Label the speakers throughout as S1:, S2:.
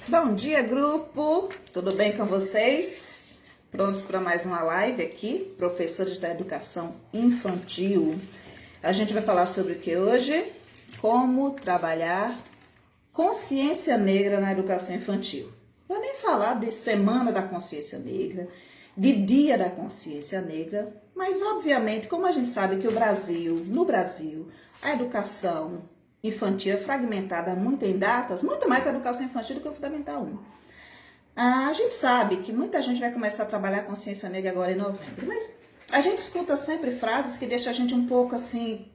S1: Bom dia, grupo! Tudo bem com vocês? Prontos para mais uma live aqui? Professores da Educação Infantil. A gente vai falar sobre o que hoje? Como trabalhar consciência negra na educação infantil. Vou nem falar de Semana da Consciência Negra, de Dia da Consciência Negra, mas obviamente, como a gente sabe que no Brasil, a educação infantil é fragmentada muito em datas, muito mais a educação infantil do que o Fundamental 1. A gente sabe que muita gente vai começar a trabalhar a consciência negra agora em novembro, mas a gente escuta sempre frases que deixam a gente um pouco assim,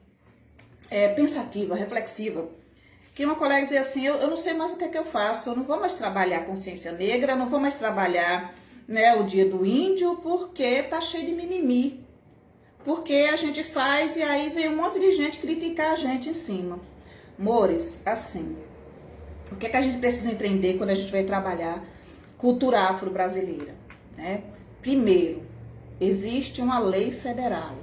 S1: pensativa, reflexiva. Que uma colega dizia assim, eu não sei mais o que é que eu faço, eu não vou mais trabalhar a consciência negra, não vou mais trabalhar, né, o dia do índio, porque tá cheio de mimimi. Porque a gente faz e aí vem um monte de gente criticar a gente em cima. Mores, assim, o que é que a gente precisa entender quando a gente vai trabalhar cultura afro-brasileira, né? Primeiro, existe uma lei federal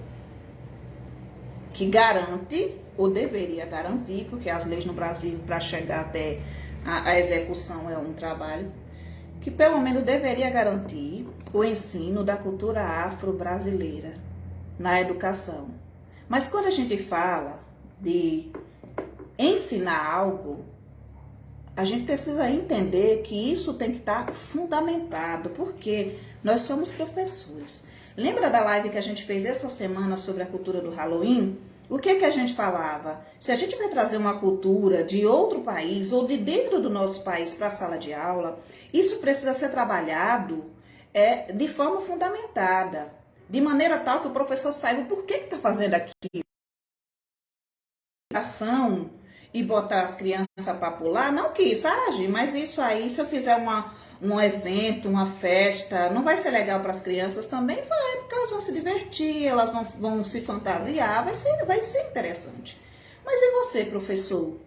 S1: que garante, ou deveria garantir, porque as leis no Brasil, para chegar até a execução é um trabalho, que pelo menos deveria garantir o ensino da cultura afro-brasileira na educação. Mas quando a gente fala de ensinar algo, a gente precisa entender que isso tem que estar fundamentado, porque nós somos professores. Lembra da live que a gente fez essa semana sobre a cultura do Halloween? O que que a gente falava? Se a gente vai trazer uma cultura de outro país ou de dentro do nosso país para a sala de aula, isso precisa ser trabalhado de forma fundamentada, de maneira tal que o professor saiba por que está fazendo aquilo. Ação e botar as crianças para pular, não que isso age, mas isso aí, se eu fizer um evento, uma festa, não vai ser legal para as crianças também? Vai, porque elas vão se divertir, elas vão se fantasiar, vai ser interessante. Mas e você, professor?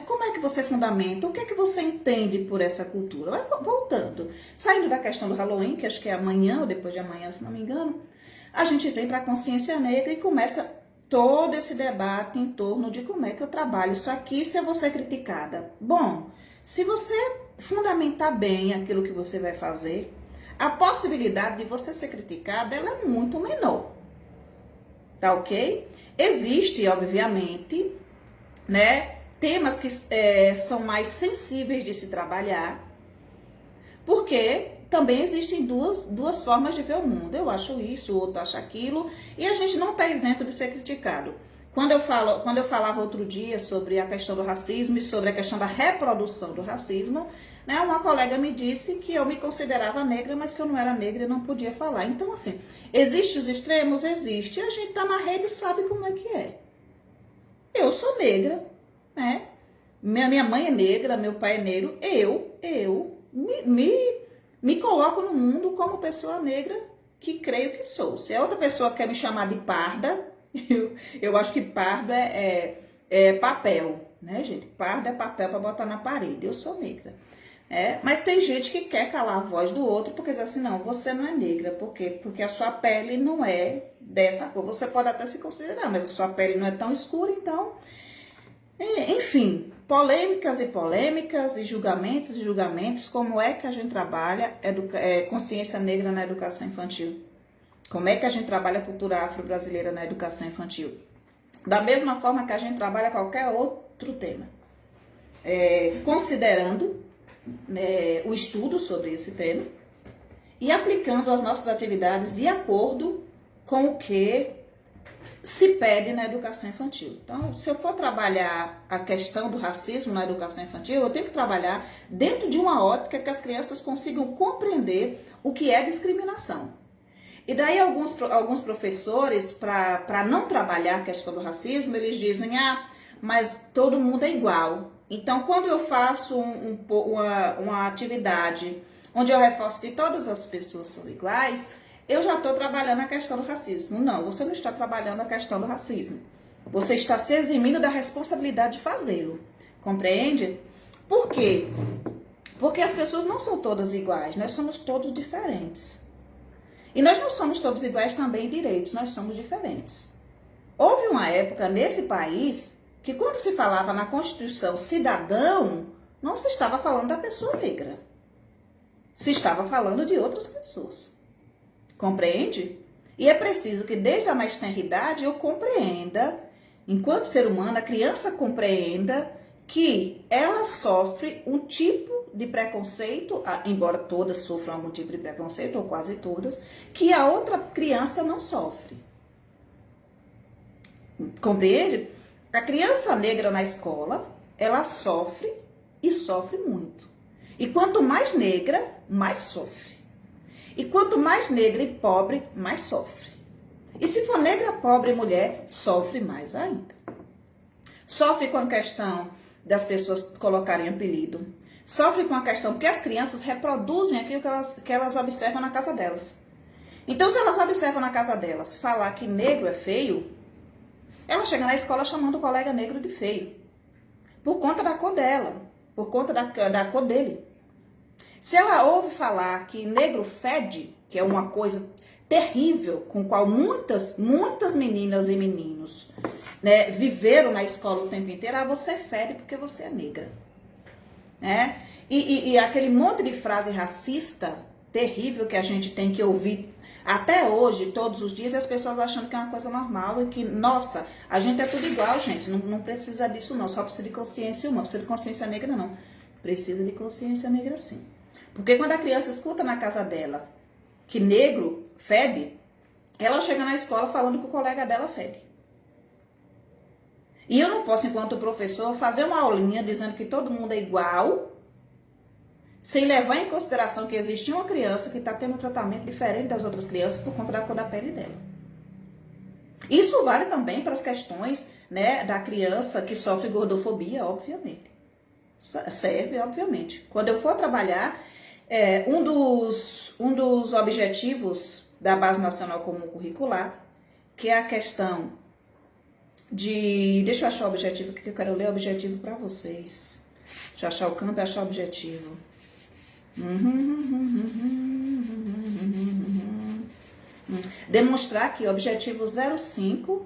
S1: Como é que você fundamenta? O que é que você entende por essa cultura? Vai voltando, saindo da questão do Halloween, que acho que é amanhã ou depois de amanhã, se não me engano, a gente vem para a consciência negra e começa todo esse debate em torno de como é que eu trabalho isso aqui se eu vou ser criticada. Bom, se você fundamentar bem aquilo que você vai fazer, a possibilidade de você ser criticada ela é muito menor. Tá ok? Existe, obviamente, né, temas que são mais sensíveis de se trabalhar, porque também existem duas formas de ver o mundo. Eu acho isso, o outro acha aquilo, e a gente não está isento de ser criticado. Quando eu falava outro dia sobre a questão do racismo e sobre a questão da reprodução do racismo, né, uma colega me disse que eu me considerava negra, mas que eu não era negra e não podia falar. Então, assim, existem os extremos? Existe. A gente está na rede e sabe como é que é. Eu sou negra, né? Minha mãe é negra, meu pai é negro. Eu me coloco no mundo como pessoa negra que creio que sou. Se a outra pessoa quer me chamar de parda, eu acho que pardo é papel, né, gente? Pardo é papel para botar na parede. Eu sou negra. Mas tem gente que quer calar a voz do outro porque diz assim, não, você não é negra. Por quê? Porque a sua pele não é dessa cor. Você pode até se considerar, mas a sua pele não é tão escura, então... Enfim, polêmicas e polêmicas e julgamentos, como é que a gente trabalha consciência negra na educação infantil? Como é que a gente trabalha a cultura afro-brasileira na educação infantil? Da mesma forma que a gente trabalha qualquer outro tema. Considerando o estudo sobre esse tema e aplicando as nossas atividades de acordo com o que se pede na educação infantil. Então, se eu for trabalhar a questão do racismo na educação infantil, eu tenho que trabalhar dentro de uma ótica que as crianças consigam compreender o que é discriminação. E daí alguns professores, para não trabalhar a questão do racismo, eles dizem, mas todo mundo é igual. Então, quando eu faço uma atividade onde eu reforço que todas as pessoas são iguais, eu já estou trabalhando a questão do racismo. Não, você não está trabalhando a questão do racismo. Você está se eximindo da responsabilidade de fazê-lo. Compreende? Por quê? Porque as pessoas não são todas iguais, nós somos todos diferentes. E nós não somos todos iguais também em direitos, nós somos diferentes. Houve uma época nesse país que quando se falava na Constituição cidadão, não se estava falando da pessoa negra. Se estava falando de outras pessoas. Compreende? E é preciso que desde a mais tenra idade eu compreenda, enquanto ser humano, a criança compreenda que ela sofre um tipo de preconceito, embora todas sofram algum tipo de preconceito, ou quase todas, que a outra criança não sofre. Compreende? A criança negra na escola, ela sofre e sofre muito. E quanto mais negra, mais sofre. E quanto mais negra e pobre, mais sofre. E se for negra, pobre e mulher, sofre mais ainda. Sofre com a questão das pessoas colocarem apelido. Sofre com a questão porque as crianças reproduzem aquilo que elas observam na casa delas. Então, se elas observam na casa delas falar que negro é feio, ela chega na escola chamando o colega negro de feio. Por conta da cor dela, por conta da cor dele. Se ela ouve falar que negro fede, que é uma coisa terrível, com qual muitas meninas e meninos, né, viveram na escola o tempo inteiro, você fede porque você é negra. Né? E aquele monte de frase racista terrível que a gente tem que ouvir até hoje, todos os dias, e as pessoas achando que é uma coisa normal e que, nossa, a gente é tudo igual, gente, não precisa disso não, só precisa de consciência humana, precisa de consciência negra não, precisa de consciência negra sim. Porque quando a criança escuta na casa dela que negro fede, ela chega na escola falando que o colega dela fede. E eu não posso, enquanto professor, fazer uma aulinha dizendo que todo mundo é igual, sem levar em consideração que existe uma criança que está tendo um tratamento diferente das outras crianças por conta da cor da pele dela. Isso vale também para as questões, né, da criança que sofre gordofobia, obviamente. Serve, obviamente. Quando eu for trabalhar, um dos objetivos da Base Nacional Comum Curricular, que é a questão de... Deixa eu achar o objetivo, que eu quero ler o objetivo para vocês. Deixa eu achar o campo e achar o objetivo. Demonstrar que o objetivo 05,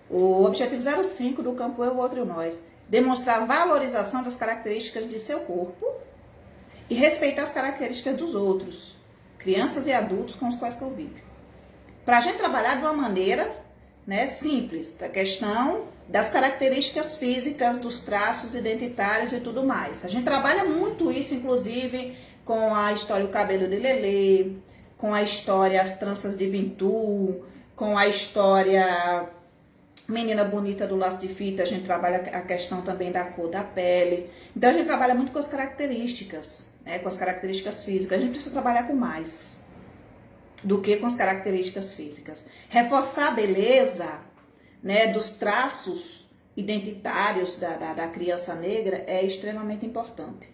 S1: o objetivo 05 do campo Eu, o Outro e o Nós, demonstrar a valorização das características de seu corpo e respeitar as características dos outros, crianças e adultos com os quais convive. Para a gente trabalhar de uma maneira, né, simples, da questão das características físicas, dos traços identitários e tudo mais. A gente trabalha muito isso, inclusive, com a história O Cabelo de Lelê, com a história As Tranças de Bintu, com a história Menina Bonita do Laço de Fita. A gente trabalha a questão também da cor da pele. Então, a gente trabalha muito com as características, né, com as características físicas. A gente precisa trabalhar com mais do que com as características físicas. Reforçar a beleza, né, dos traços identitários da criança negra é extremamente importante.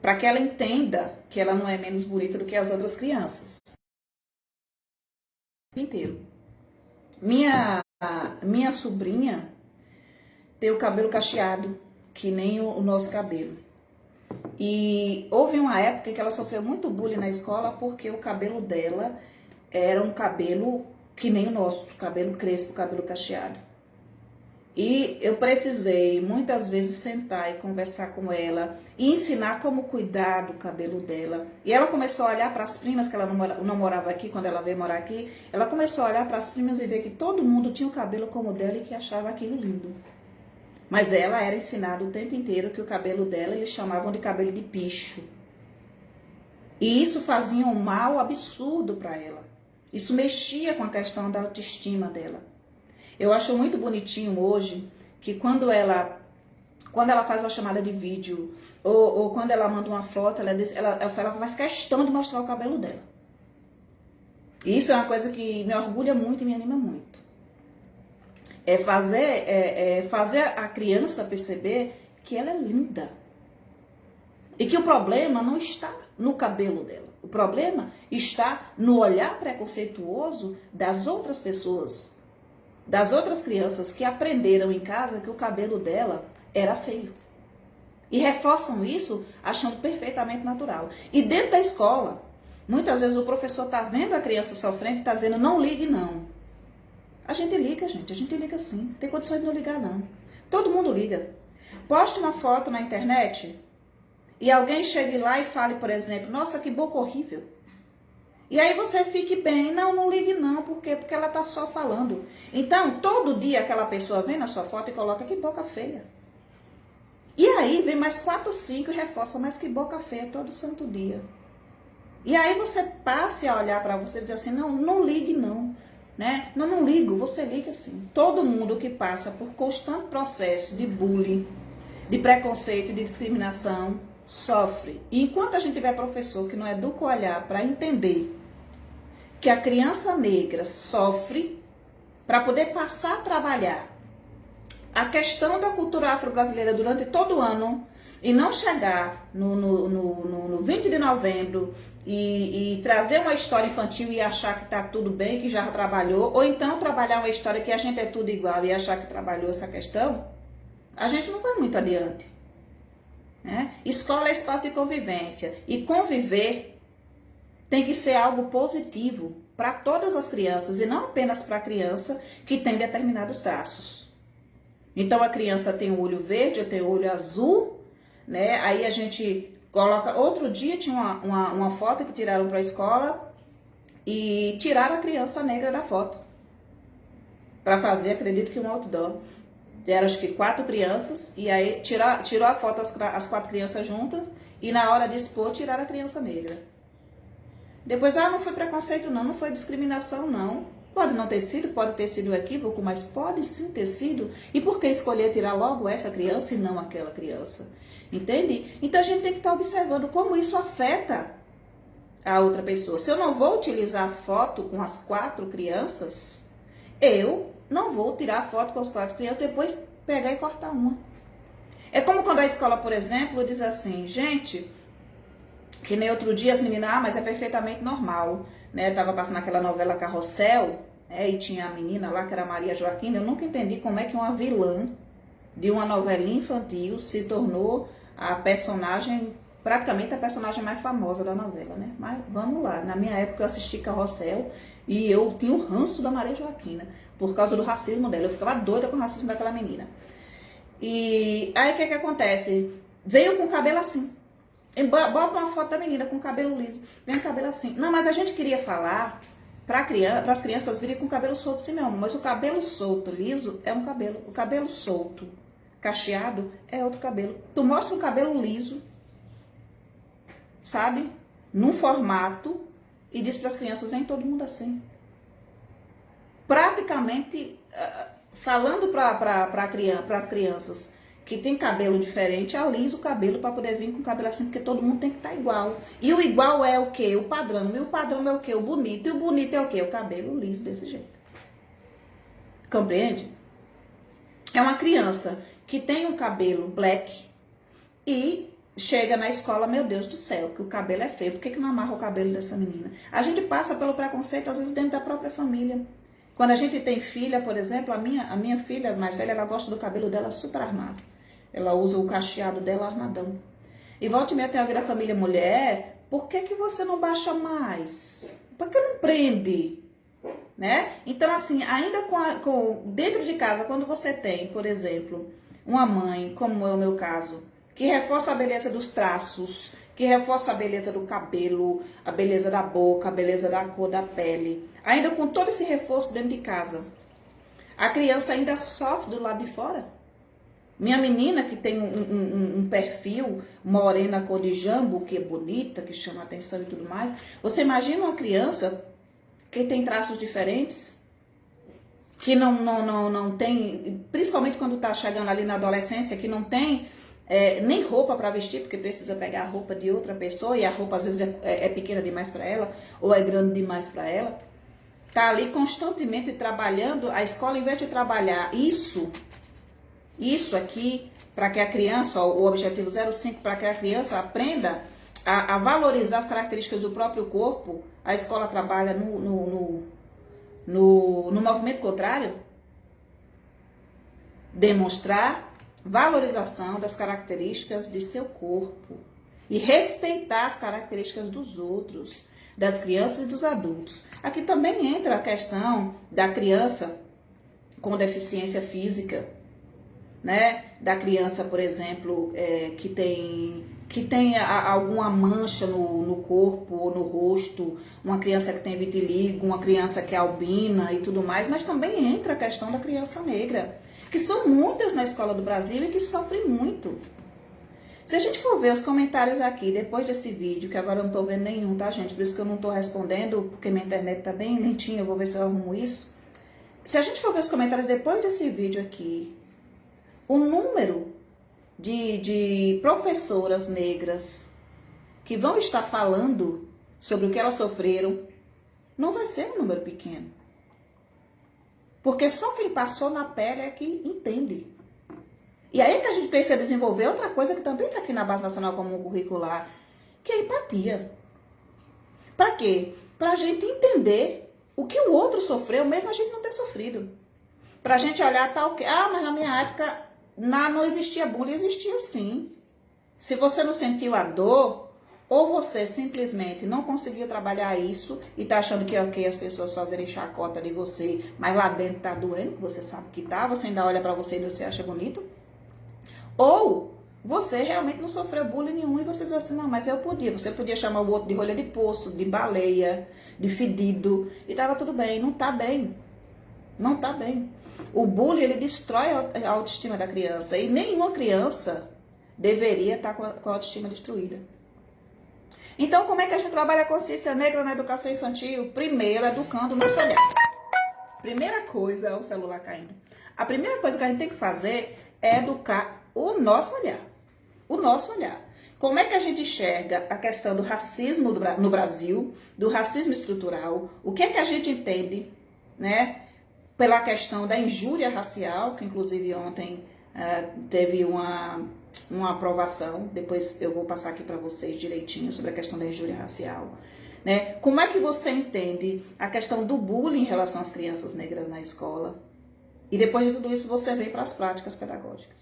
S1: Para que ela entenda que ela não é menos bonita do que as outras crianças. Inteiro. Minha sobrinha tem o cabelo cacheado, que nem o nosso cabelo. E houve uma época que ela sofreu muito bullying na escola porque o cabelo dela era um cabelo que nem o nosso, cabelo crespo, cabelo cacheado. E eu precisei muitas vezes sentar e conversar com ela e ensinar como cuidar do cabelo dela. E ela começou a olhar para as primas, que ela não morava aqui, quando ela veio morar aqui, ela começou a olhar para as primas e ver que todo mundo tinha o cabelo como o dela e que achava aquilo lindo. Mas ela era ensinada o tempo inteiro que o cabelo dela eles chamavam de cabelo de picho. E isso fazia um mal absurdo para ela. Isso mexia com a questão da autoestima dela. Eu acho muito bonitinho hoje que quando ela faz uma chamada de vídeo ou quando ela manda uma foto, ela faz questão de mostrar o cabelo dela. E isso é uma coisa que me orgulha muito e me anima muito. É fazer a criança perceber que ela é linda. E que o problema não está no cabelo dela. O problema está no olhar preconceituoso das outras pessoas. Das outras crianças que aprenderam em casa que o cabelo dela era feio. E reforçam isso achando perfeitamente natural. E dentro da escola, muitas vezes o professor está vendo a criança sofrendo e está dizendo, não ligue não. A gente liga, gente, a gente liga sim. Não tem condições de não ligar não. Todo mundo liga. Poste uma foto na internet e alguém chegue lá e fale, por exemplo, nossa, que boca horrível. E aí você fique bem, não ligue não, por quê? Porque ela tá só falando. Então, todo dia aquela pessoa vem na sua foto e coloca que boca feia. E aí vem mais 4, 5 e reforça, mas que boca feia todo santo dia. E aí você passe a olhar para você e dizer assim, não ligue não. Né? Não ligo, você liga sim. Todo mundo que passa por constante processo de bullying, de preconceito e de discriminação, sofre. E enquanto a gente tiver professor que não educa o olhar para entender que a criança negra sofre para poder passar a trabalhar a questão da cultura afro-brasileira durante todo o ano e não chegar no 20 de novembro e trazer uma história infantil e achar que está tudo bem, que já trabalhou, ou então trabalhar uma história que a gente é tudo igual e achar que trabalhou essa questão, a gente não vai muito adiante. Né? Escola é espaço de convivência e conviver tem que ser algo positivo para todas as crianças e não apenas para a criança que tem determinados traços. Então a criança tem o olho verde, eu tenho o olho azul, né? Aí a gente coloca. Outro dia tinha uma foto que tiraram para a escola e tiraram a criança negra da foto para fazer, acredito que um outdoor. Eram acho que 4 crianças e aí tirou a foto as 4 crianças juntas e na hora de expor tiraram a criança negra. Depois, não foi preconceito não foi discriminação não. Pode não ter sido, pode ter sido um equívoco, mas pode sim ter sido. E por que escolher tirar logo essa criança e não aquela criança? Entende? Então a gente tem que estar observando como isso afeta a outra pessoa. Se eu não vou utilizar a foto com as 4 crianças, eu não vou tirar a foto com as 4 crianças, depois pegar e cortar uma. É como quando a escola, por exemplo, diz assim, gente, que nem outro dia as meninas, mas é perfeitamente normal, né? Tava passando aquela novela Carrossel, e tinha a menina lá que era Maria Joaquina. Eu nunca entendi como é que uma vilã de uma novelinha infantil se tornou a personagem, praticamente a personagem mais famosa da novela, né? Mas vamos lá, na minha época eu assisti Carrossel e eu tinha o ranço da Maria Joaquina, por causa do racismo dela. Eu ficava doida com o racismo daquela menina. E aí o que acontece? Veio com o cabelo assim. Bota uma foto da menina com cabelo liso, vem com cabelo assim. Não, mas a gente queria falar para as crianças virem com cabelo solto assim mesmo. Mas o cabelo solto, liso, é um cabelo. O cabelo solto, cacheado, é outro cabelo. Tu mostra um cabelo liso, sabe? Num formato e diz para as crianças, vem todo mundo assim. Praticamente, falando para as crianças que tem cabelo diferente, alisa o cabelo para poder vir com o cabelo assim, porque todo mundo tem que estar igual. E o igual é o quê? O padrão. E o padrão é o quê? O bonito. E o bonito é o quê? O cabelo liso desse jeito. Compreende? É uma criança que tem um cabelo black e chega na escola, meu Deus do céu, que o cabelo é feio. Por que não amarra o cabelo dessa menina? A gente passa pelo preconceito, às vezes, dentro da própria família. Quando a gente tem filha, por exemplo, a minha filha mais velha, ela gosta do cabelo dela super armado. Ela usa o cacheado dela armadão. E volta e meia tem a ver da família mulher, por que você não baixa mais? Por que não prende? Né? Então, assim, ainda dentro de casa, quando você tem, por exemplo, uma mãe, como é o meu caso, que reforça a beleza dos traços, que reforça a beleza do cabelo, a beleza da boca, a beleza da cor da pele, ainda com todo esse reforço dentro de casa, a criança ainda sofre do lado de fora. Minha menina, que tem um perfil morena cor de jambo, que é bonita, que chama atenção e tudo mais. Você imagina uma criança que tem traços diferentes, que não tem, principalmente quando está chegando ali na adolescência, que não tem nem roupa para vestir, porque precisa pegar a roupa de outra pessoa, e a roupa às vezes é pequena demais para ela, ou é grande demais para ela. Está ali constantemente trabalhando. A escola, em vez de trabalhar isso aqui, para que a criança, o objetivo 05, para que a criança aprenda a valorizar as características do próprio corpo, a escola trabalha no movimento contrário, demonstrar valorização das características de seu corpo e respeitar as características dos outros, das crianças e dos adultos. Aqui também entra a questão da criança com deficiência física, né? Da criança, por exemplo, que tem alguma mancha no corpo ou no rosto, uma criança que tem vitiligo, uma criança que é albina e tudo mais, mas também entra a questão da criança negra, que são muitas na escola do Brasil e que sofrem muito. Se a gente for ver os comentários aqui, depois desse vídeo, que agora eu não tô vendo nenhum, tá, gente? Por isso que eu não tô respondendo, porque minha internet tá bem lentinha, eu vou ver se eu arrumo isso. Se a gente for ver os comentários depois desse vídeo aqui, o número de professoras negras que vão estar falando sobre o que elas sofreram, não vai ser um número pequeno. Porque só quem passou na pele é que entende. E aí que a gente precisa desenvolver outra coisa que também está aqui na Base Nacional Comum Curricular, que é a empatia. Para quê? Para a gente entender o que o outro sofreu, mesmo a gente não ter sofrido. Para a gente olhar tal que... Ah, mas na minha época não existia bullying, existia sim. Se você não sentiu a dor, ou você simplesmente não conseguiu trabalhar isso e tá achando que é ok as pessoas fazerem chacota de você, mas lá dentro tá doendo, você sabe que tá, você ainda olha para você e você acha bonito. Ou você realmente não sofreu bullying nenhum e você diz assim, não, mas eu podia. Você podia chamar o outro de rolha de poço, de baleia, de fedido, e tava tudo bem. Não tá bem. Não tá bem. O bullying, ele destrói a autoestima da criança. E nenhuma criança deveria estar com a autoestima destruída. Então, como é que a gente trabalha a consciência negra na educação infantil? Primeiro, educando o nosso olhar. Primeira coisa, o celular caindo. A primeira coisa que a gente tem que fazer é educar o nosso olhar. O nosso olhar. Como é que a gente enxerga a questão do racismo no Brasil, do racismo estrutural? O que é que a gente entende, né, pela questão da injúria racial, que inclusive ontem teve uma aprovação, depois eu vou passar aqui para vocês direitinho sobre a questão da injúria racial. Né? Como é que você entende a questão do bullying em relação às crianças negras na escola? E depois de tudo isso você vem para as práticas pedagógicas.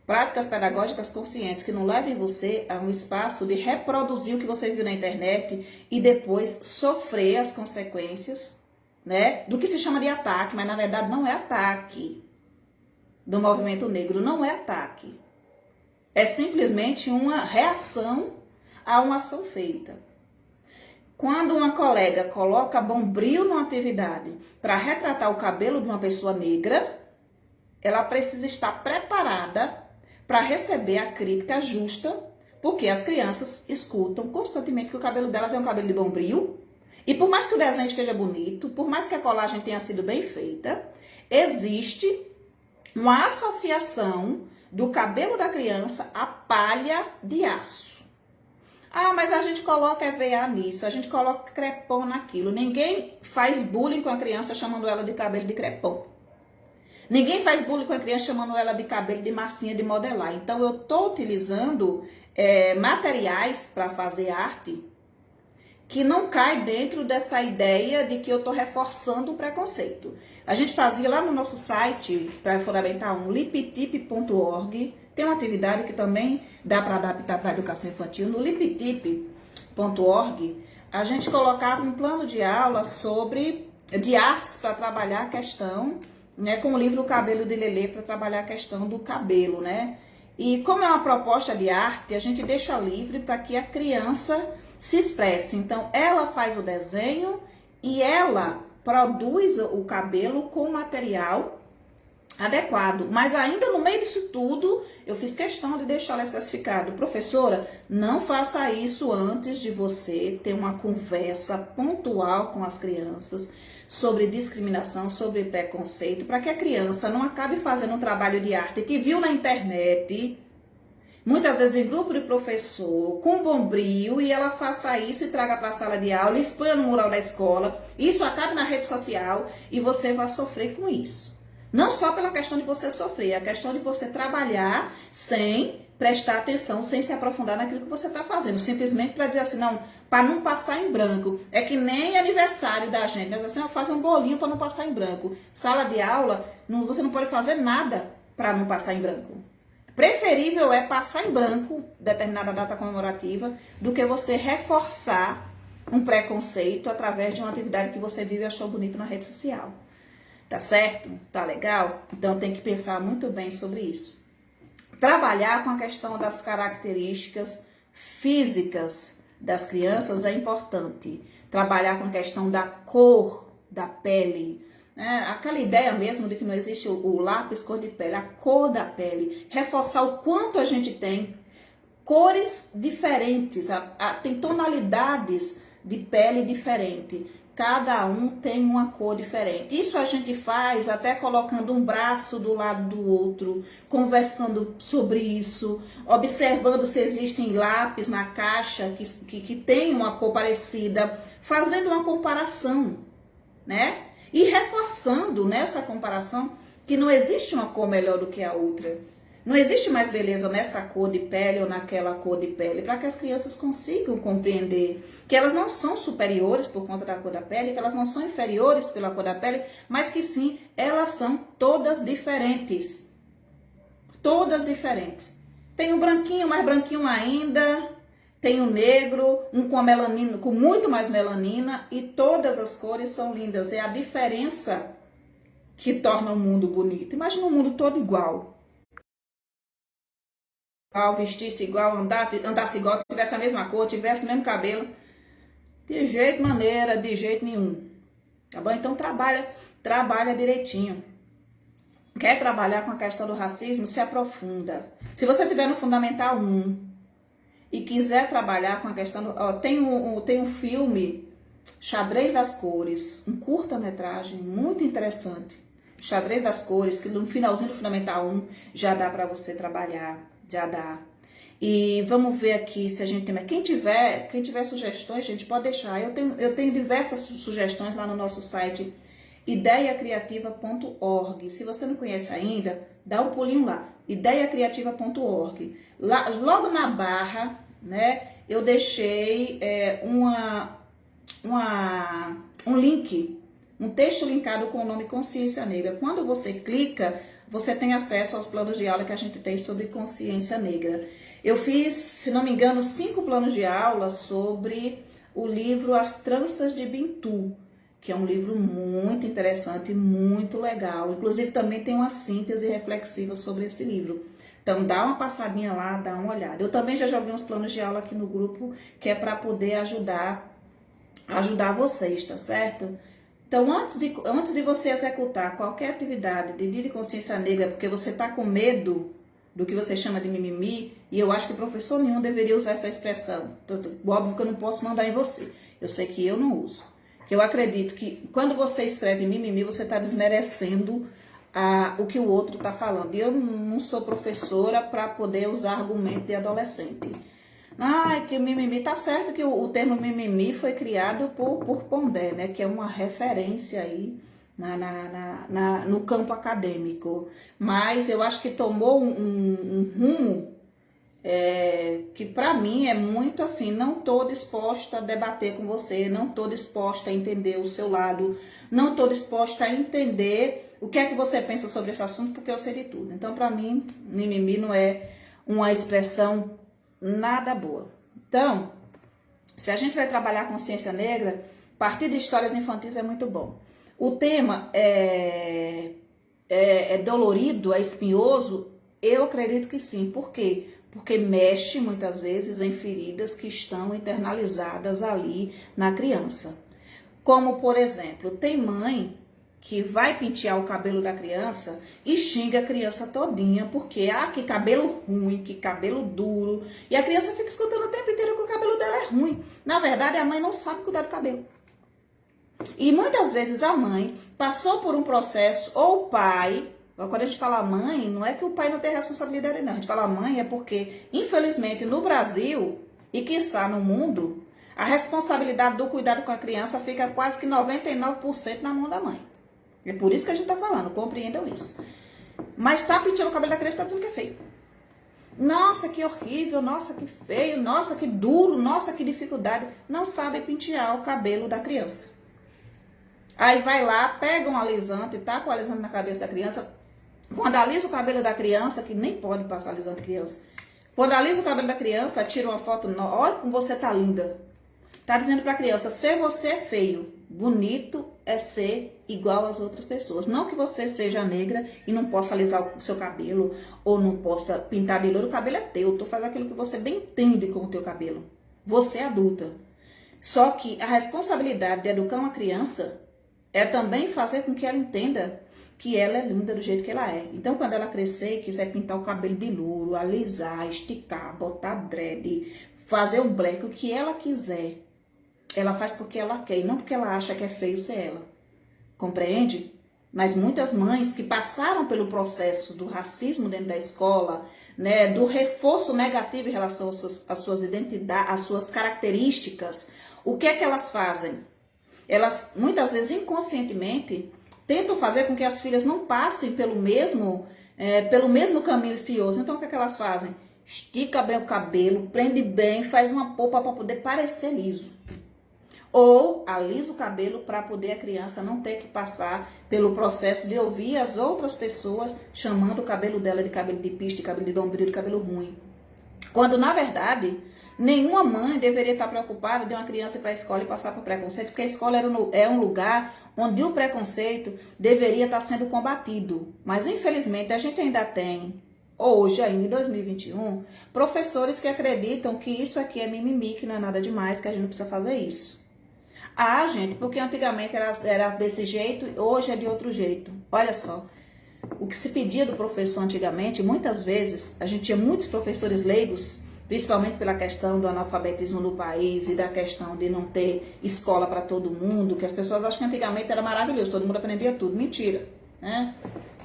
S1: Práticas pedagógicas conscientes que não levem você a um espaço de reproduzir o que você viu na internet e depois sofrer as consequências, né, do que se chama de ataque, mas na verdade não é ataque do movimento negro, não é ataque. É simplesmente uma reação a uma ação feita. Quando uma colega coloca bombril numa atividade para retratar o cabelo de uma pessoa negra, ela precisa estar preparada para receber a crítica justa, porque as crianças escutam constantemente que o cabelo delas é um cabelo de bombril, e por mais que o desenho esteja bonito, por mais que a colagem tenha sido bem feita, existe uma associação do cabelo da criança à palha de aço. Ah, mas a gente coloca EVA nisso, a gente coloca crepom naquilo. Ninguém faz bullying com a criança chamando ela de cabelo de crepom. Ninguém faz bullying com a criança chamando ela de cabelo de massinha de modelar. Então, eu estou utilizando materiais para fazer arte que não cai dentro dessa ideia de que eu estou reforçando o preconceito. A gente fazia lá no nosso site, para Fundamental 1, liptip.org, tem uma atividade que também dá para adaptar para a educação infantil. No liptip.org, a gente colocava um plano de aula de artes para trabalhar a questão, né, com o livro O Cabelo de Lelê, para trabalhar a questão do cabelo, né? E como é uma proposta de arte, a gente deixa livre para que a criança se expresse. Então, ela faz o desenho e ela produz o cabelo com material adequado. Mas ainda no meio disso tudo, eu fiz questão de deixar ela especificado. Professora, não faça isso antes de você ter uma conversa pontual com as crianças sobre discriminação, sobre preconceito, para que a criança não acabe fazendo um trabalho de arte que viu na internet, muitas vezes em grupo de professor, com bombril, e ela faça isso e traga para a sala de aula, exponha no mural da escola, isso acabe na rede social e você vai sofrer com isso. Não só pela questão de você sofrer, é a questão de você trabalhar sem prestar atenção, sem se aprofundar naquilo que você está fazendo. Simplesmente para dizer assim, não, para não passar em branco. É que nem aniversário da gente, né? Assim, faz um bolinho para não passar em branco. Sala de aula, você não pode fazer nada para não passar em branco. Preferível é passar em branco determinada data comemorativa do que você reforçar um preconceito através de uma atividade que você vive e achou bonito na rede social. Tá certo? Tá legal? Então tem que pensar muito bem sobre isso. Trabalhar com a questão das características físicas das crianças é importante. Trabalhar com a questão da cor da pele, né? Aquela ideia mesmo de que não existe o lápis cor de pele, a cor da pele. Reforçar o quanto a gente tem cores diferentes, tem tonalidades de pele diferente. Cada um tem uma cor diferente. Isso a gente faz até colocando um braço do lado do outro, conversando sobre isso, observando se existem lápis na caixa que tem uma cor parecida, fazendo uma comparação, né? E reforçando nessa comparação que não existe uma cor melhor do que a outra. Não existe mais beleza nessa cor de pele ou naquela cor de pele, para que as crianças consigam compreender que elas não são superiores por conta da cor da pele, que elas não são inferiores pela cor da pele, mas que sim, elas são todas diferentes. Todas diferentes. Tem o branquinho, mais branquinho ainda, tem o negro, um com a melanina, com muito mais melanina, e todas as cores são lindas. É a diferença que torna o mundo bonito. Imagina um mundo todo igual. Vestisse igual, andasse igual, tivesse a mesma cor, tivesse o mesmo cabelo. De jeito maneira, de jeito nenhum. Tá bom? Então trabalha direitinho. Quer trabalhar com a questão do racismo? Se aprofunda. Se você estiver no Fundamental 1 e quiser trabalhar com a questão do... tem um filme, Xadrez das Cores, um curta-metragem muito interessante. Xadrez das Cores, que no finalzinho do Fundamental 1 já dá para você trabalhar. Já dá. E vamos ver aqui se a gente tem... Quem tiver sugestões, gente, pode deixar. Eu tenho diversas sugestões lá no nosso site, ideiacriativa.org. Se você não conhece ainda, dá um pulinho lá. ideiacriativa.org. Lá, logo na barra, né, eu deixei um link, um texto linkado com o nome Consciência Negra. Quando você clica, você tem acesso aos planos de aula que a gente tem sobre consciência negra. Eu fiz, se não me engano, 5 planos de aula sobre o livro As Tranças de Bintu, que é um livro muito interessante, muito legal. Inclusive, também tem uma síntese reflexiva sobre esse livro. Então, dá uma passadinha lá, dá uma olhada. Eu também já joguei uns planos de aula aqui no grupo, que é para poder ajudar vocês, tá certo? Então, antes de você executar qualquer atividade de dia de consciência negra, porque você está com medo do que você chama de mimimi, e eu acho que professor nenhum deveria usar essa expressão. Óbvio que eu não posso mandar em você. Eu sei que eu não uso. Que eu acredito que quando você escreve mimimi, você está desmerecendo o que o outro está falando. E eu não sou professora para poder usar argumento de adolescente. Que o mimimi, tá certo que o termo mimimi foi criado por Pondé, né? Que é uma referência aí no campo acadêmico. Mas eu acho que tomou um rumo que para mim é muito assim, não tô disposta a debater com você, não tô disposta a entender o seu lado, não tô disposta a entender o que é que você pensa sobre esse assunto, porque eu sei de tudo. Então, para mim, mimimi não é uma expressão nada boa. Então, se a gente vai trabalhar a consciência negra, partir de histórias infantis é muito bom. O tema é dolorido, é espinhoso? Eu acredito que sim. Por quê? Porque mexe muitas vezes em feridas que estão internalizadas ali na criança. Como, por exemplo, tem mãe que vai pentear o cabelo da criança e xinga a criança todinha, porque, que cabelo ruim, que cabelo duro. E a criança fica escutando o tempo inteiro que o cabelo dela é ruim. Na verdade, a mãe não sabe cuidar do cabelo. E muitas vezes a mãe passou por um processo, ou o pai... Quando a gente fala mãe, não é que o pai não tem responsabilidade, não. A gente fala mãe é porque, infelizmente, no Brasil, e quiçá no mundo, a responsabilidade do cuidado com a criança fica quase que 99% na mão da mãe. É por isso que a gente tá falando, compreendam isso. Mas tá penteando o cabelo da criança e tá dizendo que é feio. Nossa, que horrível, nossa, que feio, nossa, que duro, nossa, que dificuldade. Não sabe pentear o cabelo da criança. Aí vai lá, pega um alisante, tá com o alisante na cabeça da criança. Quando alisa o cabelo da criança, que nem pode passar alisante criança. Quando alisa o cabelo da criança, tira uma foto, olha como você tá linda. Tá dizendo pra criança, se você é feio. Bonito é ser igual às outras pessoas. Não que você seja negra e não possa alisar o seu cabelo ou não possa pintar de loiro. O cabelo é teu. Tu faz aquilo que você bem entende com o teu cabelo. Você é adulta. Só que a responsabilidade de educar uma criança é também fazer com que ela entenda que ela é linda do jeito que ela é. Então, quando ela crescer e quiser pintar o cabelo de louro, alisar, esticar, botar dread, fazer um black, o que ela quiser, ela faz porque ela quer e não porque ela acha que é feio ser ela. Compreende? Mas muitas mães que passaram pelo processo do racismo dentro da escola, né, do reforço negativo em relação às suas identidades, às suas características, o que é que elas fazem? Elas, muitas vezes, inconscientemente, tentam fazer com que as filhas não passem pelo mesmo caminho espinhoso. Então, o que é que elas fazem? Estica bem o cabelo, prende bem, faz uma polpa para poder parecer liso. Ou alisa o cabelo para poder a criança não ter que passar pelo processo de ouvir as outras pessoas chamando o cabelo dela de cabelo de pista, de cabelo de bombril, de cabelo ruim. Quando, na verdade, nenhuma mãe deveria estar preocupada de uma criança ir para a escola e passar por preconceito, porque a escola é um lugar onde o preconceito deveria estar sendo combatido. Mas, infelizmente, a gente ainda tem, hoje, ainda em 2021, professores que acreditam que isso aqui é mimimi, que não é nada demais, que a gente não precisa fazer isso. Ah, gente, porque antigamente era desse jeito, hoje é de outro jeito. Olha só, o que se pedia do professor antigamente, muitas vezes, a gente tinha muitos professores leigos, principalmente pela questão do analfabetismo no país e da questão de não ter escola para todo mundo, que as pessoas acham que antigamente era maravilhoso, todo mundo aprendia tudo. Mentira, né?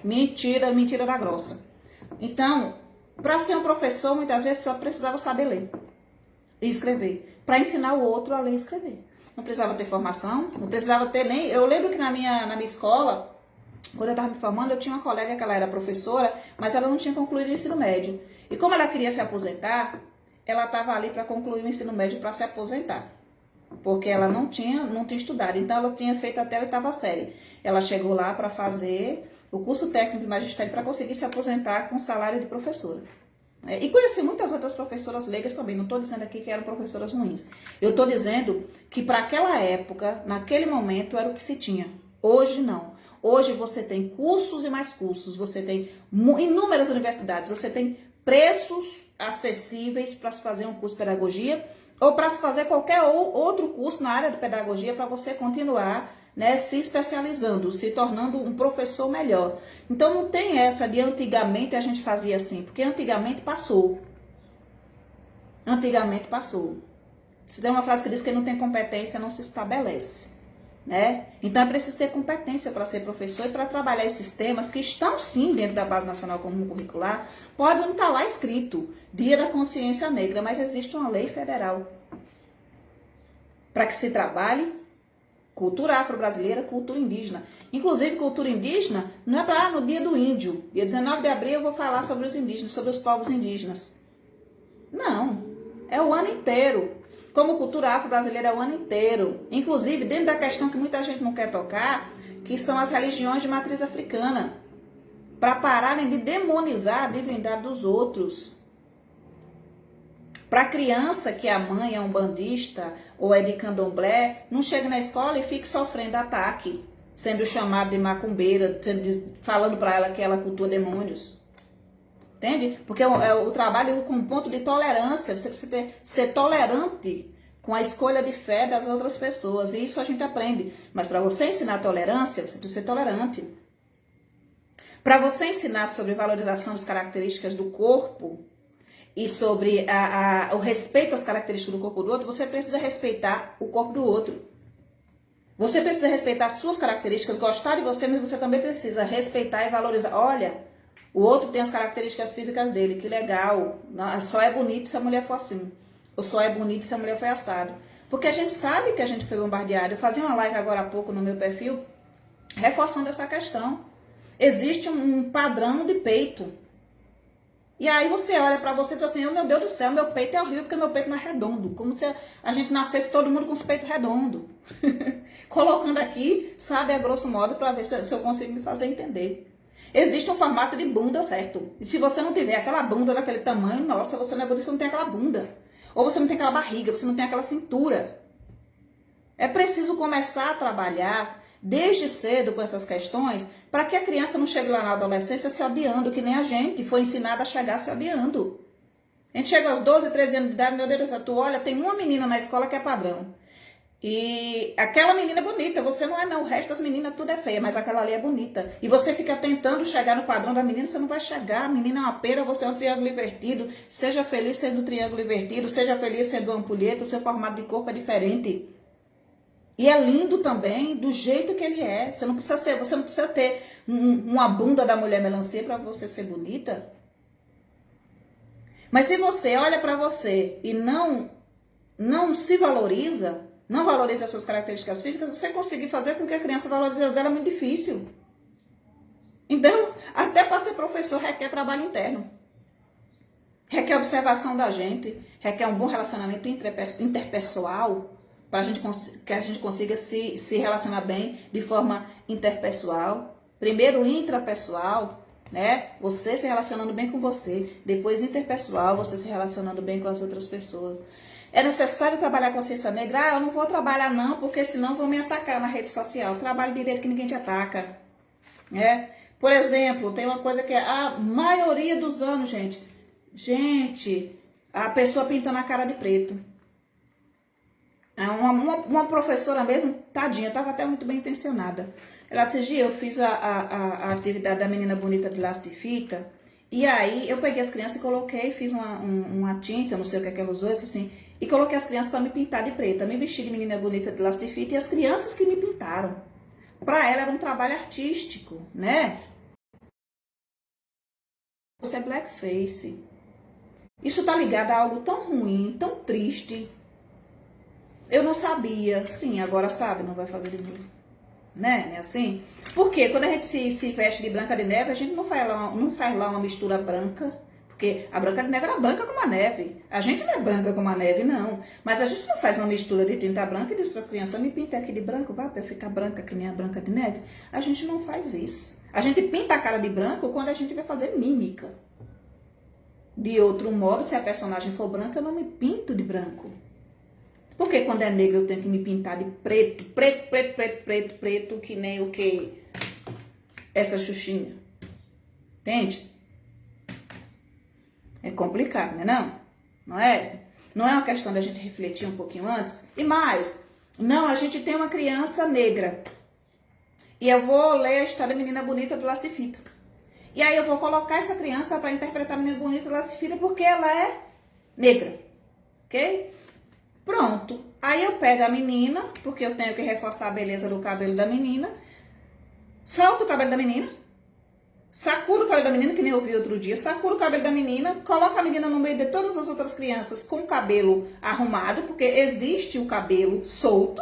S1: Mentira, mentira da grossa. Então, para ser um professor, muitas vezes só precisava saber ler e escrever, para ensinar o outro a ler e escrever. Não precisava ter formação, não precisava ter nem... Eu lembro que na minha escola, quando eu estava me formando, eu tinha uma colega que ela era professora, mas ela não tinha concluído o ensino médio. E como ela queria se aposentar, ela estava ali para concluir o ensino médio para se aposentar. Porque ela não tinha estudado, então ela tinha feito até a 8ª série. Ela chegou lá para fazer o curso técnico de magistério para conseguir se aposentar com salário de professora. E conheci muitas outras professoras leigas também, não estou dizendo aqui que eram professoras ruins. Eu estou dizendo que para aquela época, naquele momento, era o que se tinha. Hoje não. Hoje você tem cursos e mais cursos, você tem inúmeras universidades, você tem preços acessíveis para se fazer um curso de pedagogia ou para se fazer qualquer outro curso na área de pedagogia para você continuar, né, se especializando, se tornando um professor melhor. Então não tem essa de antigamente a gente fazia assim, porque antigamente passou. Antigamente passou. Se tem uma frase que diz que não tem competência, não se estabelece, né? Então é preciso ter competência para ser professor e para trabalhar esses temas que estão sim dentro da Base Nacional Comum Curricular. Pode não estar lá escrito Dia da Consciência Negra, mas existe uma lei federal para que se trabalhe cultura afro-brasileira, cultura indígena. Inclusive, cultura indígena não é para no dia do índio. Dia 19 de abril eu vou falar sobre os indígenas, sobre os povos indígenas. Não, é o ano inteiro. Como cultura afro-brasileira é o ano inteiro. Inclusive, dentro da questão que muita gente não quer tocar, que são as religiões de matriz africana. Para pararem de demonizar a divindade dos outros. Para a criança que a mãe é umbandista ou é de candomblé, não chega na escola e fique sofrendo ataque, sendo chamado de macumbeira, falando para ela que ela cultua demônios. Entende? Porque o trabalho com ponto de tolerância, você precisa ser tolerante com a escolha de fé das outras pessoas. E isso a gente aprende. Mas para você ensinar tolerância, você precisa ser tolerante. Para você ensinar sobre valorização das características do corpo, e sobre o respeito às características do corpo do outro, você precisa respeitar o corpo do outro. Você precisa respeitar as suas características, gostar de você, mas você também precisa respeitar e valorizar. Olha, o outro tem as características físicas dele, que legal. Só é bonito se a mulher for assim. Ou só é bonito se a mulher for assado. Porque a gente sabe que a gente foi bombardeado. Eu fazia uma live agora há pouco no meu perfil, reforçando essa questão. Existe um padrão de peito. E aí você olha pra você e diz assim, oh, meu Deus do céu, meu peito é horrível porque meu peito não é redondo. Como se a gente nascesse todo mundo com os peitos redondos. Colocando aqui, sabe, a grosso modo, pra ver se eu consigo me fazer entender. Existe um formato de bunda, certo? E se você não tiver aquela bunda daquele tamanho, nossa, você não é bonito, você não tem aquela bunda. Ou você não tem aquela barriga, você não tem aquela cintura. É preciso começar a trabalhar desde cedo com essas questões para que a criança não chegue lá na adolescência se odiando, que nem a gente foi ensinada a chegar se odiando. A gente chega aos 12, 13 anos de idade, meu Deus do céu, tu olha, tem uma menina na escola que é padrão. E aquela menina é bonita, você não é não, o resto das meninas tudo é feia, mas aquela ali é bonita. E você fica tentando chegar no padrão da menina, você não vai chegar. A menina é uma pera, você é um triângulo invertido. Seja feliz sendo um triângulo invertido, seja feliz sendo uma ampulheta, o seu formato de corpo é diferente. E é lindo também, do jeito que ele é. Você não precisa ter uma bunda da mulher melancia para você ser bonita. Mas se você olha para você e não se valoriza, não valoriza as suas características físicas, você conseguir fazer com que a criança valorize as dela é muito difícil. Então, até para ser professor requer trabalho interno. Requer observação da gente, requer um bom relacionamento interpessoal, para que a gente consiga se relacionar bem de forma interpessoal. Primeiro intrapessoal, né? Você se relacionando bem com você. Depois interpessoal, você se relacionando bem com as outras pessoas. É necessário trabalhar a consciência negra? Ah, eu não vou trabalhar não, porque senão vão me atacar na rede social. Trabalho direito que ninguém te ataca. Né? Por exemplo, tem uma coisa que é a maioria dos anos, gente, a pessoa pintando a cara de preto. Uma professora mesmo, tadinha, estava até muito bem intencionada. Ela disse, eu fiz a atividade da menina bonita de laço de fita, e aí eu peguei as crianças e coloquei, fiz uma tinta, não sei o que é que ela usou, assim, e coloquei as crianças para me pintar de preta, me vesti de menina bonita de laço de fita, e as crianças que me pintaram. Para ela era um trabalho artístico, né? Isso é blackface. Isso tá ligado a algo tão ruim, tão triste. Eu não sabia. Sim, agora sabe, não vai fazer de novo. Né? Não é assim? Porque quando a gente se veste de Branca de Neve, a gente não faz lá uma mistura branca. Porque a Branca de Neve era branca como a neve. A gente não é branca como a neve, não. Mas a gente não faz uma mistura de tinta branca e diz para as crianças, me pinta aqui de branco, vai para eu ficar branca que nem a Branca de Neve. A gente não faz isso. A gente pinta a cara de branco quando a gente vai fazer mímica. De outro modo, se a personagem for branca, eu não me pinto de branco. Porque quando é negra eu tenho que me pintar de preto, preto, que nem o que? Essa xuxinha. Entende? É complicado, né não? Não é? Não é uma questão da gente refletir um pouquinho antes? E mais, não, a gente tem uma criança negra. E eu vou ler a história da menina bonita do laço de fita. E aí eu vou colocar essa criança para interpretar a menina bonita do laço de fita porque ela é negra. Ok? Pronto. Aí eu pego a menina, porque eu tenho que reforçar a beleza do cabelo da menina. Solto o cabelo da menina. Sacuro o cabelo da menina, que nem eu vi outro dia. Sacuro o cabelo da menina. Coloco a menina no meio de todas as outras crianças com o cabelo arrumado. Porque existe o cabelo solto,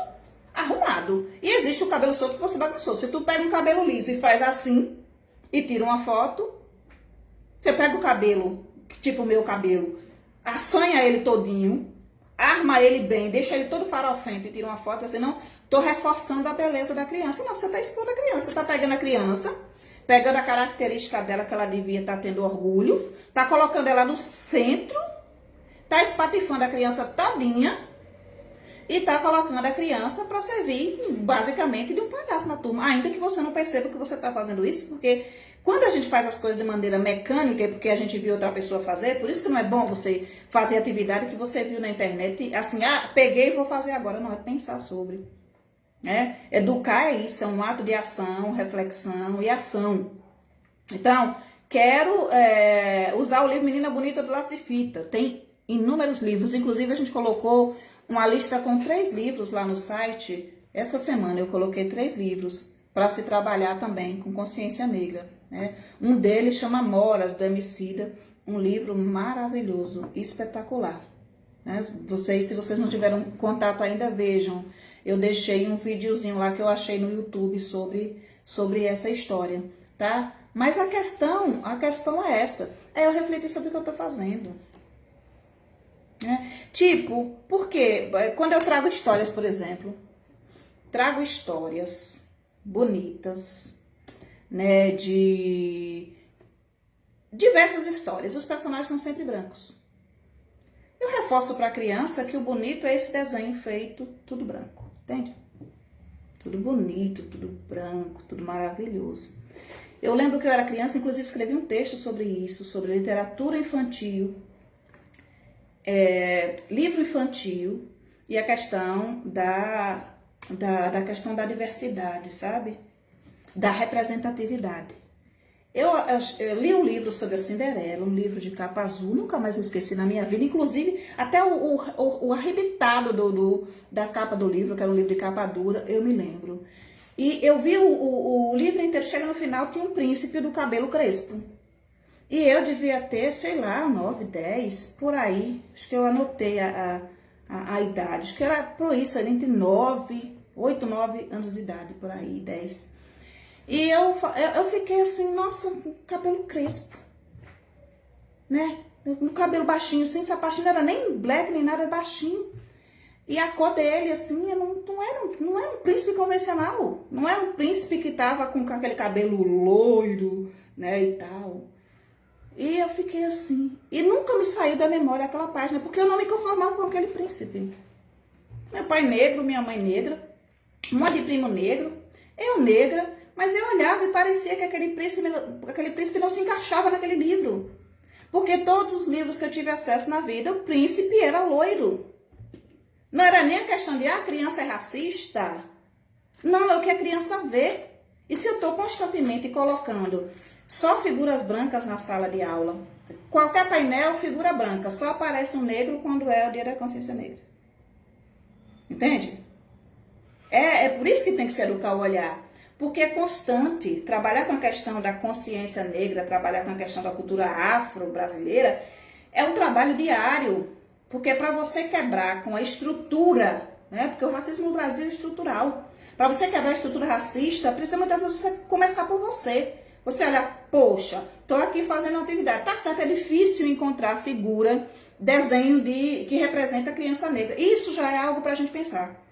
S1: arrumado. E existe o cabelo solto que você bagunçou. Se tu pega um cabelo liso e faz assim, e tira uma foto. Você pega o cabelo, tipo o meu cabelo, assanha ele todinho. Arma ele bem, deixa ele todo farofento e tira uma foto, assim, não, tô reforçando a beleza da criança. Não, você tá expondo a criança, você tá pegando a criança, pegando a característica dela que ela devia estar tendo orgulho, tá colocando ela no centro, tá espatifando a criança todinha e tá colocando a criança para servir basicamente de um palhaço na turma. Ainda que você não perceba que você tá fazendo isso, porque quando a gente faz as coisas de maneira mecânica, é porque a gente viu outra pessoa fazer, por isso que não é bom você fazer atividade que você viu na internet, assim, peguei e vou fazer agora. Não, é pensar sobre. Né? Educar é isso, é um ato de ação, reflexão e ação. Então, quero usar o livro Menina Bonita do Laço de Fita. Tem inúmeros livros, inclusive a gente colocou uma lista com 3 livros lá no site. Essa semana eu coloquei 3 livros para se trabalhar também com consciência negra. Né? Um deles chama Moras, do Emicida, um livro maravilhoso, espetacular. Né? Se vocês não tiveram contato ainda, vejam. Eu deixei um videozinho lá que eu achei no YouTube sobre essa história, tá? Mas a questão é essa. É eu refletir sobre o que eu tô fazendo. Né? Tipo, porque quando eu trago histórias, por exemplo, trago histórias bonitas, né, de diversas histórias. Os personagens são sempre brancos. Eu reforço para a criança que o bonito é esse desenho feito tudo branco. entende? Tudo bonito, tudo branco, tudo maravilhoso. Eu lembro que eu era criança, inclusive escrevi um texto sobre isso, sobre literatura infantil, livro infantil e a questão da questão da diversidade, sabe? Da representatividade. Eu li um livro sobre a Cinderela, um livro de capa azul, nunca mais me esqueci na minha vida, inclusive até o arrebitado da capa do livro, que era um livro de capa dura, eu me lembro. E eu vi o livro inteiro, chega no final, tinha um príncipe do cabelo crespo. E eu devia ter, sei lá, 9, 10, por aí. Acho que eu anotei a idade. Acho que era por isso, entre 8, 9 anos de idade, por aí, 10. E eu fiquei assim, nossa, com cabelo crespo, né? No cabelo baixinho, assim, sapatinho não era nem black, nem nada, baixinho. E a cor dele, assim, não era um príncipe convencional. Não era um príncipe que tava com aquele cabelo loiro, né, e tal. E eu fiquei assim. E nunca me saiu da memória aquela página, porque eu não me conformava com aquele príncipe. Meu pai negro, minha mãe negra, um monte de primo negro, eu negra, mas eu olhava e parecia que aquele príncipe não se encaixava naquele livro. Porque todos os livros que eu tive acesso na vida, o príncipe era loiro. Não era nem a questão de, a criança é racista. Não, é o que a criança vê. E se eu estou constantemente colocando só figuras brancas na sala de aula, qualquer painel, figura branca, só aparece um negro quando é o dia da consciência negra. Entende? É por isso que tem que se educar o olhar. Porque é constante. Trabalhar com a questão da consciência negra, trabalhar com a questão da cultura afro-brasileira, é um trabalho diário. Porque para você quebrar com a estrutura, né? Porque o racismo no Brasil é estrutural. Para você quebrar a estrutura racista, precisa muitas vezes você começar por você. Você olha, poxa, tô aqui fazendo atividade. Tá certo, é difícil encontrar figura, desenho que representa a criança negra. Isso já é algo para a gente pensar.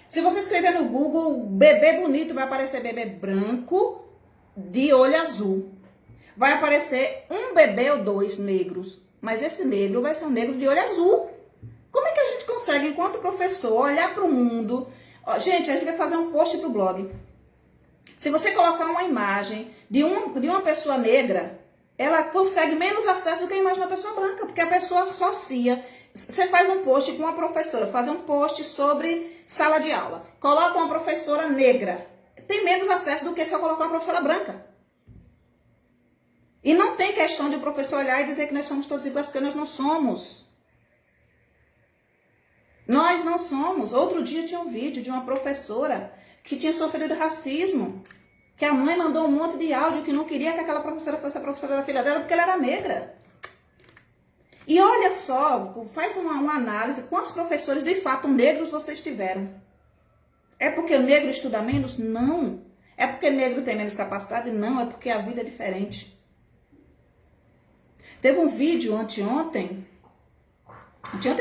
S1: Se você escrever no Google, bebê bonito, vai aparecer bebê branco de olho azul. Vai aparecer um bebê ou dois negros. Mas esse negro vai ser um negro de olho azul. Como é que a gente consegue, enquanto professor, olhar para o mundo? Ó, gente, a gente vai fazer um post para o blog. Se você colocar uma imagem de uma pessoa negra, ela consegue menos acesso do que a imagem de uma pessoa branca, porque a pessoa associa. Você faz um post com uma professora, faz um post sobre sala de aula, coloca uma professora negra, tem menos acesso do que se eu colocar uma professora branca. E não tem questão de o professor olhar e dizer que nós somos todos iguais, porque nós não somos. Nós não somos. Outro dia tinha um vídeo de uma professora que tinha sofrido racismo, que a mãe mandou um monte de áudio que não queria que aquela professora fosse a professora da filha dela porque ela era negra. E olha só, faz uma análise, quantos professores de fato negros vocês tiveram? É porque o negro estuda menos? Não. É porque o negro tem menos capacidade? Não, é porque a vida é diferente. Teve um vídeo anteontem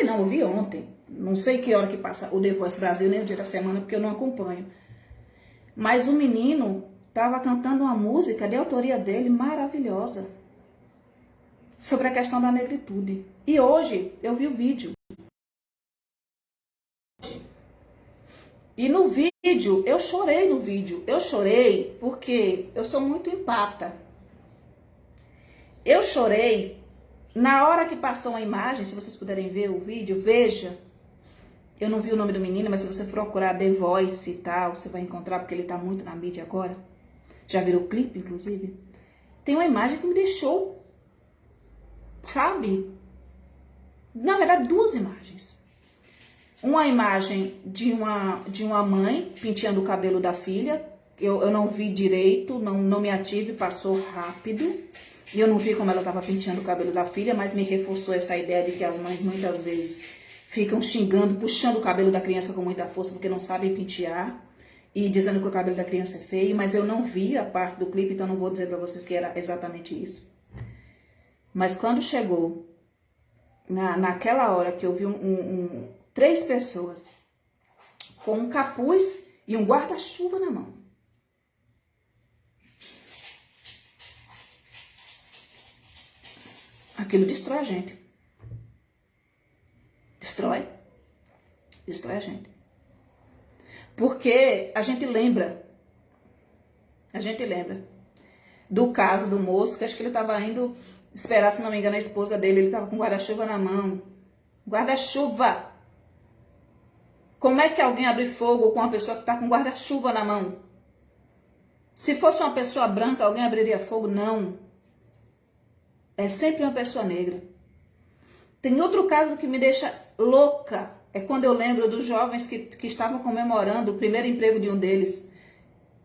S1: não, eu vi ontem, não sei que hora que passa o The Voice Brasil, nem o dia da semana, porque eu não acompanho. Mas o menino estava cantando uma música de autoria dele maravilhosa, sobre a questão da negritude. E hoje eu vi o vídeo. E no vídeo, eu chorei no vídeo. Eu chorei porque eu sou muito empata. Eu chorei na hora que passou a imagem, se vocês puderem ver o vídeo, veja. Eu não vi o nome do menino, mas se você procurar The Voice e tal, você vai encontrar, porque ele tá muito na mídia agora. Já virou clipe, inclusive. Tem uma imagem que me deixou, sabe? Na verdade, duas imagens. Uma imagem de uma mãe penteando o cabelo da filha. Eu não vi direito, não me ative, passou rápido. E eu não vi como ela estava penteando o cabelo da filha, mas me reforçou essa ideia de que as mães muitas vezes ficam xingando, puxando o cabelo da criança com muita força porque não sabem pentear. E dizendo que o cabelo da criança é feio, mas eu não vi a parte do clipe, então não vou dizer para vocês que era exatamente isso. Mas quando chegou naquela hora que eu vi três pessoas com um capuz e um guarda-chuva na mão. Aquilo destrói a gente. Destrói a gente. Porque a gente lembra do caso do moço, que acho que ele estava indo esperar, se não me engano, a esposa dele, ele estava com guarda-chuva na mão. Guarda-chuva! Como é que alguém abre fogo com uma pessoa que está com guarda-chuva na mão? Se fosse uma pessoa branca, alguém abriria fogo? Não. É sempre uma pessoa negra. Tem outro caso que me deixa louca. É quando eu lembro dos jovens que estavam comemorando o primeiro emprego de um deles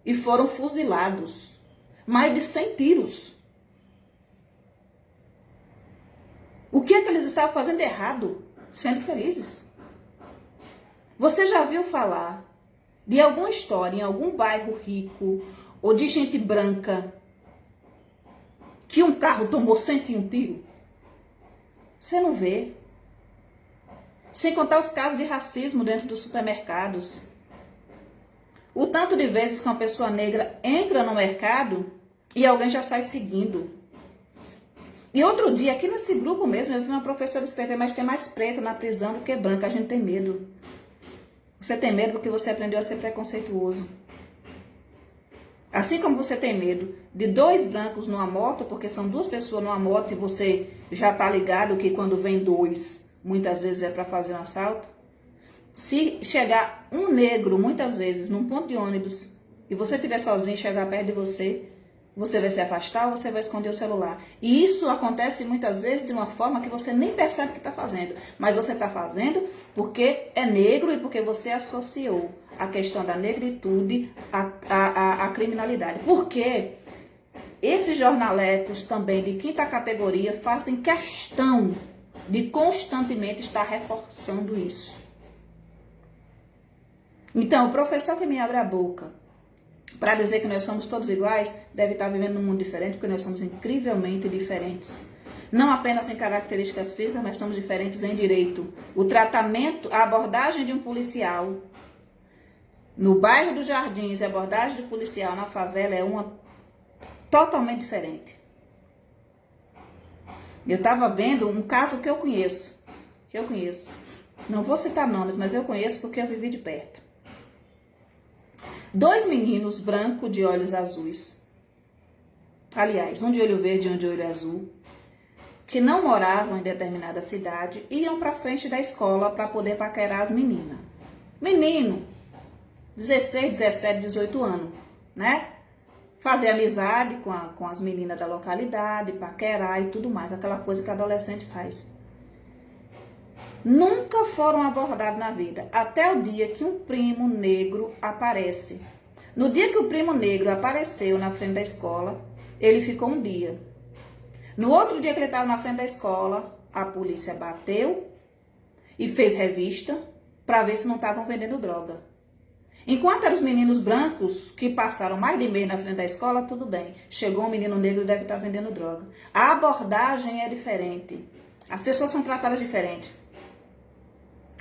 S1: e foram fuzilados. Mais de 100 tiros. O que é que eles estavam fazendo errado? Sendo felizes. Você já viu falar de alguma história em algum bairro rico ou de gente branca que um carro tomou 101 tiros? Você não vê. Sem contar os casos de racismo dentro dos supermercados. O tanto de vezes que uma pessoa negra entra no mercado e alguém já sai seguindo. E outro dia, aqui nesse grupo mesmo, eu vi uma professora escrever, mas tem mais preta na prisão do que branca. A gente tem medo. Você tem medo porque você aprendeu a ser preconceituoso. Assim como você tem medo de 2 brancos numa moto, porque são 2 pessoas numa moto e você já tá ligado que quando vem 2, muitas vezes é para fazer um assalto. Se chegar um negro, muitas vezes, num ponto de ônibus, e você estiver sozinho e chegar perto de você, você vai se afastar ou você vai esconder o celular. E isso acontece muitas vezes de uma forma que você nem percebe que está fazendo. Mas você está fazendo porque é negro e porque você associou a questão da negritude à criminalidade. Porque esses jornalecos também de quinta categoria fazem questão de constantemente estar reforçando isso. Então, o professor que me abre a boca para dizer que nós somos todos iguais, deve estar vivendo num mundo diferente, porque nós somos incrivelmente diferentes. Não apenas em características físicas, mas somos diferentes em direito. O tratamento, a abordagem de um policial no bairro dos Jardins e a abordagem do policial na favela é uma totalmente diferente. Eu estava vendo um caso que eu conheço. Não vou citar nomes, mas eu conheço porque eu vivi de perto. 2 meninos brancos de olhos azuis, aliás, um de olho verde e um de olho azul, que não moravam em determinada cidade, iam para frente da escola para poder paquerar as meninas. Menino, 16, 17, 18 anos, né? Fazer amizade com as meninas da localidade, paquerar e tudo mais, aquela coisa que adolescente faz. Nunca foram abordados na vida, até o dia que um primo negro aparece. No dia que o primo negro apareceu na frente da escola, ele ficou um dia. No outro dia que ele estava na frente da escola, a polícia bateu e fez revista para ver se não estavam vendendo droga. Enquanto eram os meninos brancos que passaram mais de mês na frente da escola, tudo bem. Chegou um menino negro e deve estar vendendo droga. A abordagem é diferente. As pessoas são tratadas diferente.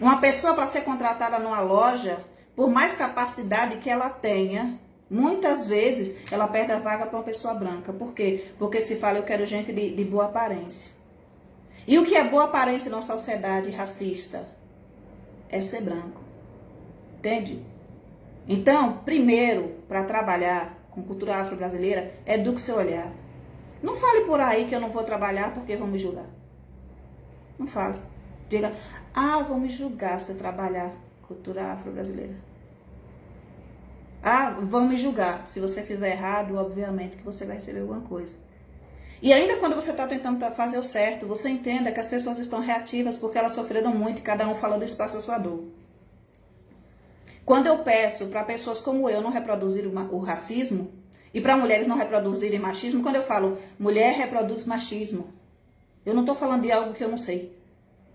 S1: Uma pessoa, para ser contratada numa loja, por mais capacidade que ela tenha, muitas vezes ela perde a vaga para uma pessoa branca. Por quê? Porque se fala, eu quero gente de boa aparência. E o que é boa aparência numa sociedade racista? É ser branco. Entende? Então, primeiro, para trabalhar com cultura afro-brasileira, eduque seu olhar. Não fale por aí que eu não vou trabalhar porque vão me julgar. Não fale. Diga, vão me julgar se eu trabalhar cultura afro-brasileira. Vão me julgar. Se você fizer errado, obviamente que você vai receber alguma coisa. E ainda quando você está tentando fazer o certo, você entenda que as pessoas estão reativas porque elas sofreram muito e cada um fala do espaço da sua dor. Quando eu peço para pessoas como eu não reproduzirem o racismo e para mulheres não reproduzirem machismo, quando eu falo mulher reproduz machismo, eu não estou falando de algo que eu não sei.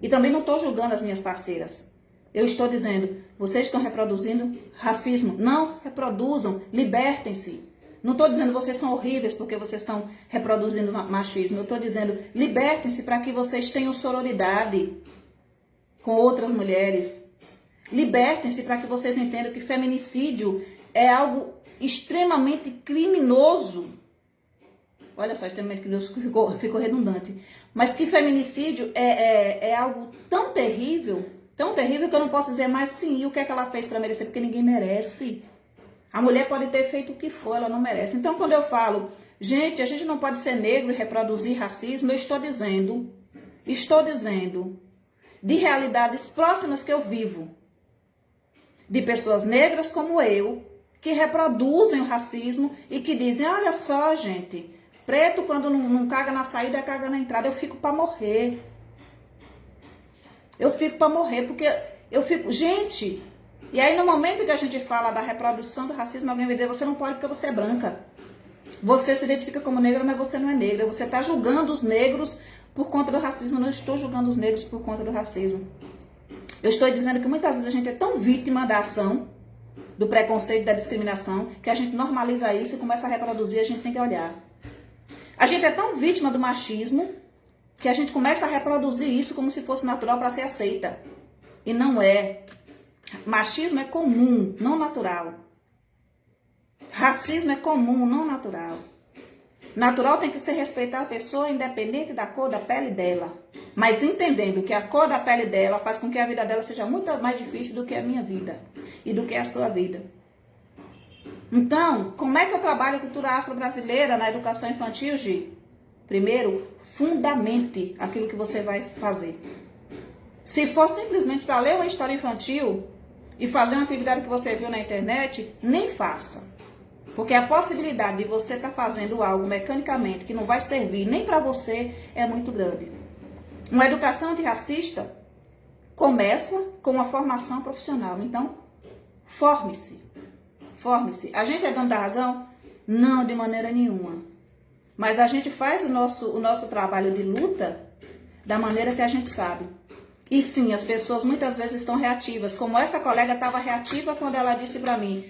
S1: E também não estou julgando as minhas parceiras. Eu estou dizendo, vocês estão reproduzindo racismo. Não reproduzam, libertem-se. Não estou dizendo vocês são horríveis porque vocês estão reproduzindo machismo. Eu estou dizendo, libertem-se para que vocês tenham sororidade com outras mulheres. Libertem-se para que vocês entendam que feminicídio é algo extremamente criminoso. Olha só, extremamente criminoso, ficou redundante. Mas que feminicídio é algo tão terrível tão terrível que eu não posso dizer mais sim, e o que é que ela fez para merecer? Porque ninguém merece. A mulher pode ter feito o que for, ela não merece. Então, quando eu falo, gente, a gente não pode ser negro e reproduzir racismo, eu estou dizendo de realidades próximas que eu vivo. De pessoas negras como eu, que reproduzem o racismo e que dizem, olha só, gente, preto quando não caga na saída, caga na entrada. Eu fico para morrer. Eu fico para morrer, porque eu fico... Gente, e aí no momento que a gente fala da reprodução do racismo, alguém vai dizer, você não pode porque você é branca. Você se identifica como negra, mas você não é negra. Você está julgando os negros por conta do racismo. Eu não estou julgando os negros por conta do racismo. Eu estou dizendo que muitas vezes a gente é tão vítima da ação, do preconceito, da discriminação, que a gente normaliza isso e começa a reproduzir, a gente tem que olhar. A gente é tão vítima do machismo que a gente começa a reproduzir isso como se fosse natural para ser aceita. E não é. Machismo é comum, não natural. Racismo é comum, não natural. Natural tem que ser respeitar a pessoa independente da cor da pele dela. Mas entendendo que a cor da pele dela faz com que a vida dela seja muito mais difícil do que a minha vida. E do que a sua vida. Então, como é que eu trabalho a cultura afro-brasileira na educação infantil, Gi? Primeiro, fundamente aquilo que você vai fazer. Se for simplesmente para ler uma história infantil e fazer uma atividade que você viu na internet, nem faça. Porque a possibilidade de você estar fazendo algo mecanicamente que não vai servir nem para você é muito grande. Uma educação antirracista começa com uma formação profissional. Então, forme-se. Forme-se. A gente é dono da razão? Não, de maneira nenhuma. Mas a gente faz o nosso trabalho de luta da maneira que a gente sabe. E sim, as pessoas muitas vezes estão reativas. Como essa colega estava reativa quando ela disse para mim,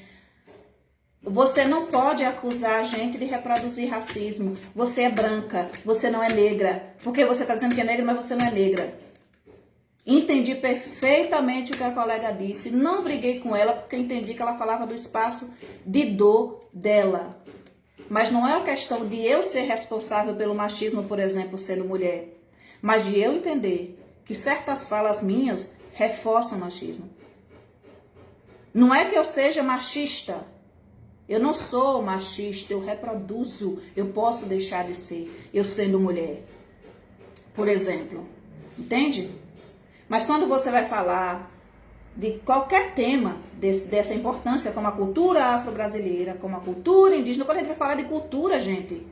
S1: você não pode acusar a gente de reproduzir racismo. Você é branca, você não é negra. Porque você está dizendo que é negra, mas você não é negra. Entendi perfeitamente o que a colega disse. Não briguei com ela porque entendi que ela falava do espaço de dor dela. Mas não é uma questão de eu ser responsável pelo machismo, por exemplo, sendo mulher. Mas de eu entender que certas falas minhas reforçam o machismo. Não é que eu seja machista. Eu não sou machista, eu reproduzo. Eu posso deixar de ser, eu sendo mulher. Por exemplo. Entende? Mas quando você vai falar de qualquer tema dessa importância, como a cultura afro-brasileira, como a cultura indígena, quando a gente vai falar de cultura, gente,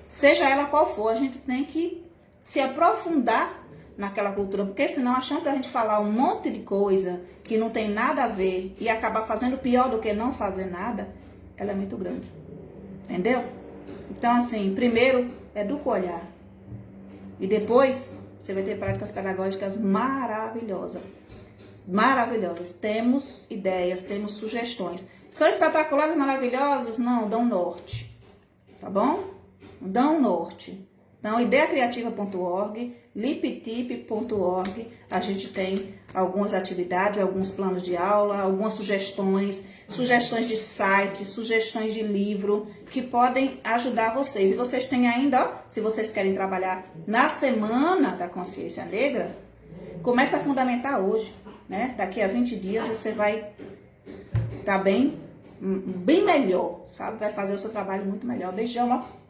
S1: seja ela qual for, a gente tem que se aprofundar naquela cultura, porque senão a chance da gente falar um monte de coisa que não tem nada a ver e acabar fazendo pior do que não fazer nada, ela é muito grande. Entendeu? Então, assim, primeiro, educa o olhar. E depois, você vai ter práticas pedagógicas maravilhosas. Maravilhosas. Temos ideias, temos sugestões. São espetaculares, maravilhosas? Não, dão norte. Tá bom? Dão norte. Então, ideacriativa.org, liptip.org, a gente tem algumas atividades, alguns planos de aula, algumas sugestões de site, sugestões de livro, que podem ajudar vocês. E vocês têm ainda, ó, se vocês querem trabalhar na Semana da Consciência Negra, começa a fundamentar hoje, né? Daqui a 20 dias você vai estar bem melhor, sabe? Vai fazer o seu trabalho muito melhor. Beijão, ó.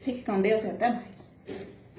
S1: Fique com Deus e até mais.